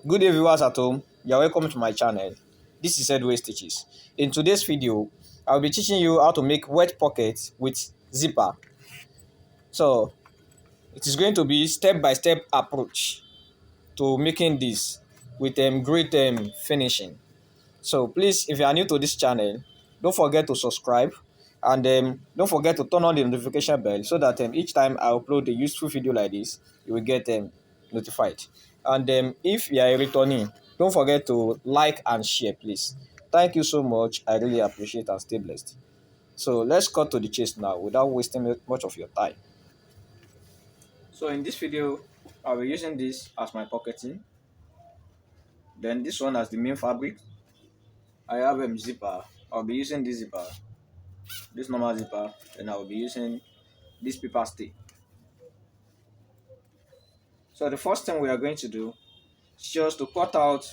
Good day viewers at home, you are welcome to my channel. This is Headway Stitches. In today's video, I will be teaching you how to make wet pockets with zipper. So it is going to be step-by-step approach to making this with great finishing. So please, if you are new to this channel, don't forget to subscribe and don't forget to turn on the notification bell so that each time I upload a useful video like this, you will get notified. And if you are returning, don't forget to like and share, please. Thank you so much. I really appreciate and stay blessed. So let's cut to the chase now without wasting much of your time. So in this video, I'll be using this as my pocketing. Then this one as the main fabric. I have zipper. I'll be using this zipper, this normal zipper, and I'll be using this paper stay. So the first thing we are going to do is just to cut out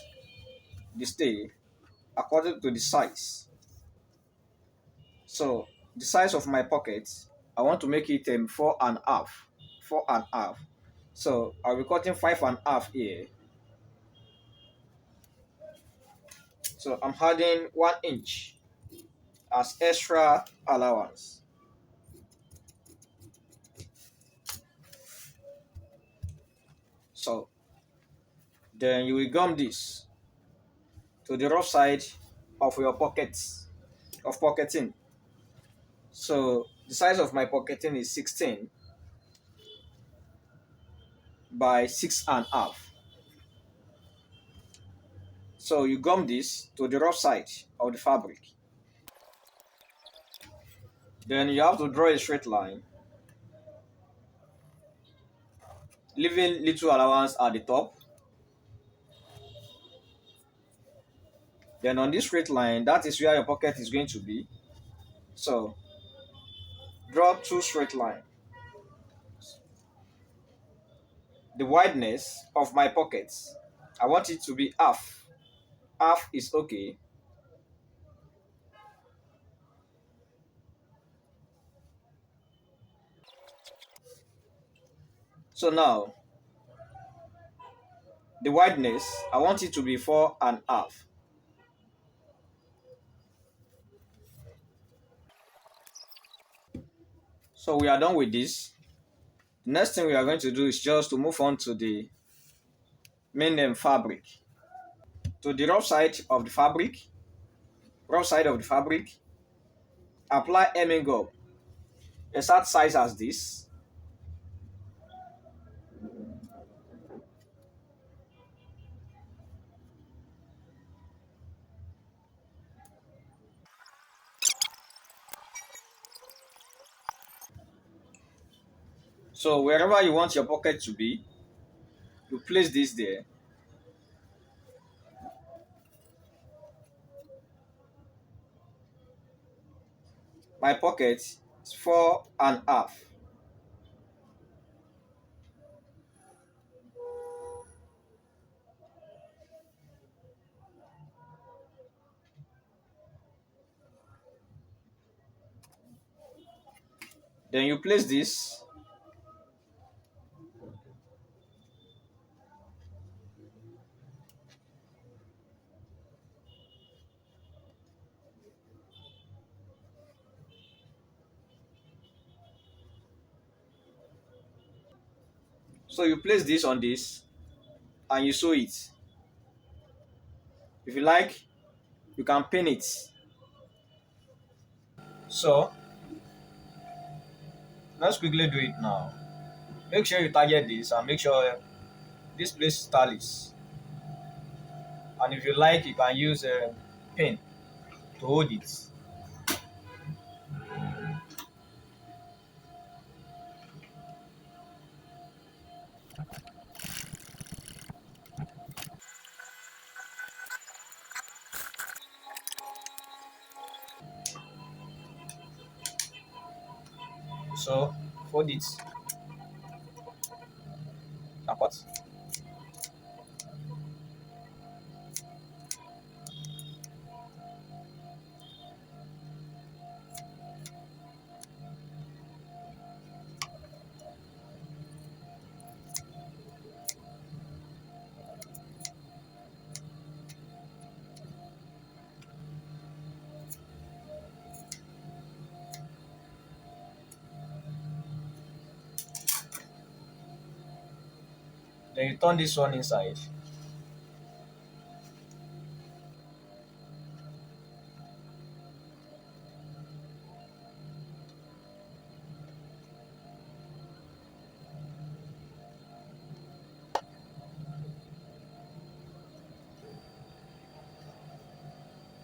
the stay according to the size. So the size of my pocket, I want to make it 4.5. 4.5. So I'll be cutting 5.5 here. So I'm adding 1 inch as extra allowance. So then you will gum this to the rough side of your pockets of pocketing. So the size of my pocketing is 16 by 6.5. So you gum this to the rough side of the fabric. Then you have to draw a straight line, leaving little allowance at the top. Then on this straight line, that is where your pocket is going to be. So draw 2 straight lines. The wideness of my pockets, I want it to be half. Half is okay. So now, the wideness, I want it to be 4.5. So we are done with this. The next thing we are going to do is just to move on to the main fabric. To the rough side of the fabric, apply hemming gum, exact size as this. So wherever you want your pocket to be, you place this there. My pocket is 4.5. Then you place this. So you place this on this and you sew it. If you like, you can pin it. So let's quickly do it now. Make sure you target this and make sure this place is stylish. And if you like, you can use a pin to hold it. So fold it apart. Then you turn this one inside.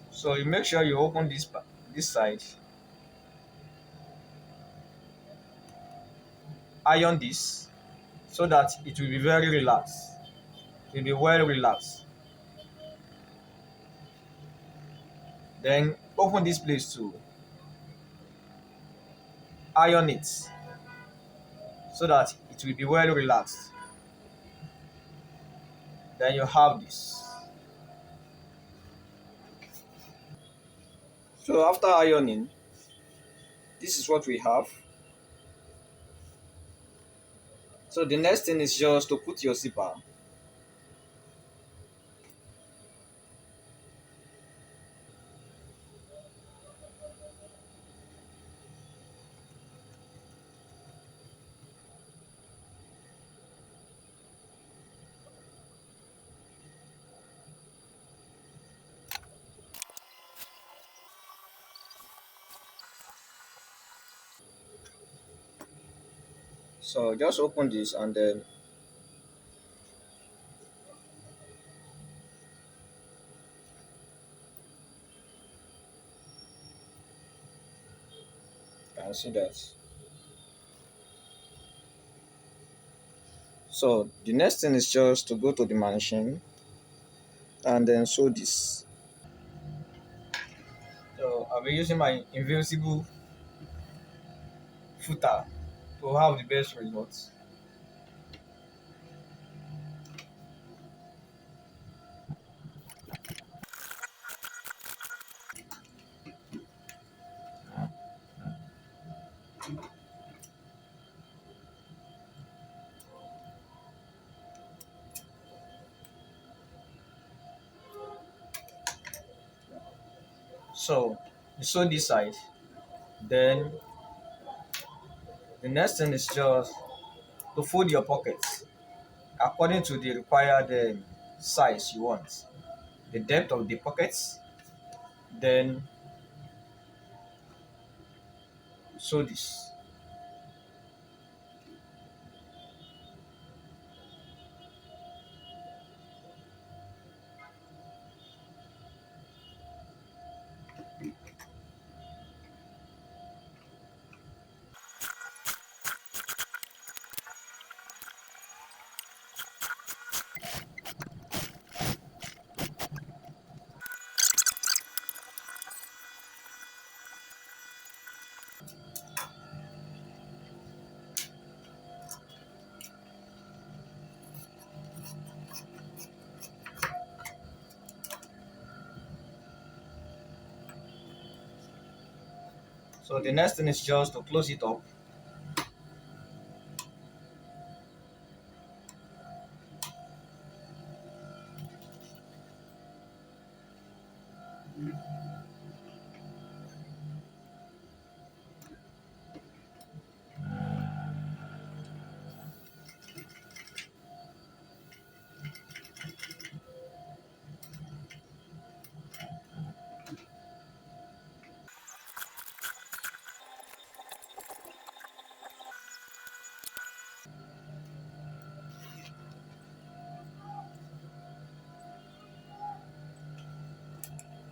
So you make sure you open this side, iron this so that it will be very relaxed. It will be well relaxed. Then open this place to iron it so that it will be well relaxed. Then you have this. So after ironing, this is what we have. So the next thing is just to put your zipper. So just open this and then you can see that. So the next thing is just to go to the machine and then sew this. So I'll be using my invincible footer to have the best results. So you sew this side, then the next thing is just to fold your pockets according to the required size you want, the depth of the pockets, then sew this. So the next thing is just to close it up.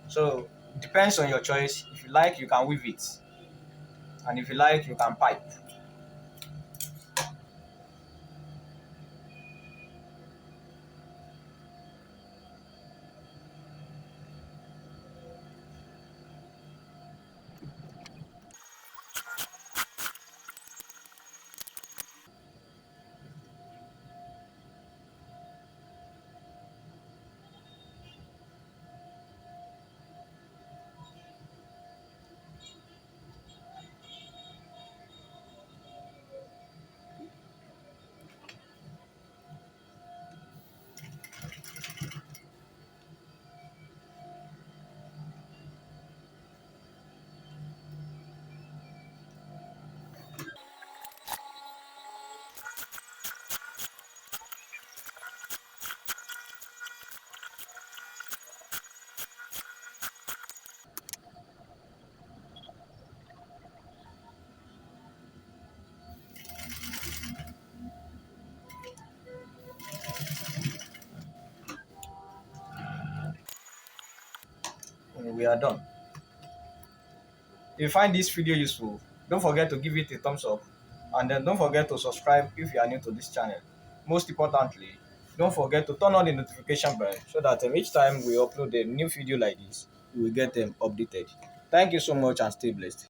So it depends on your choice. If you like, you can weave it, and if you like, you can pipe. we are done. If you find this video useful, don't forget to give it a thumbs up, and then don't forget to subscribe if you are new to this channel. Most importantly, don't forget to turn on the notification bell so that each time we upload a new video like this, you will get them updated. Thank you so much and stay blessed.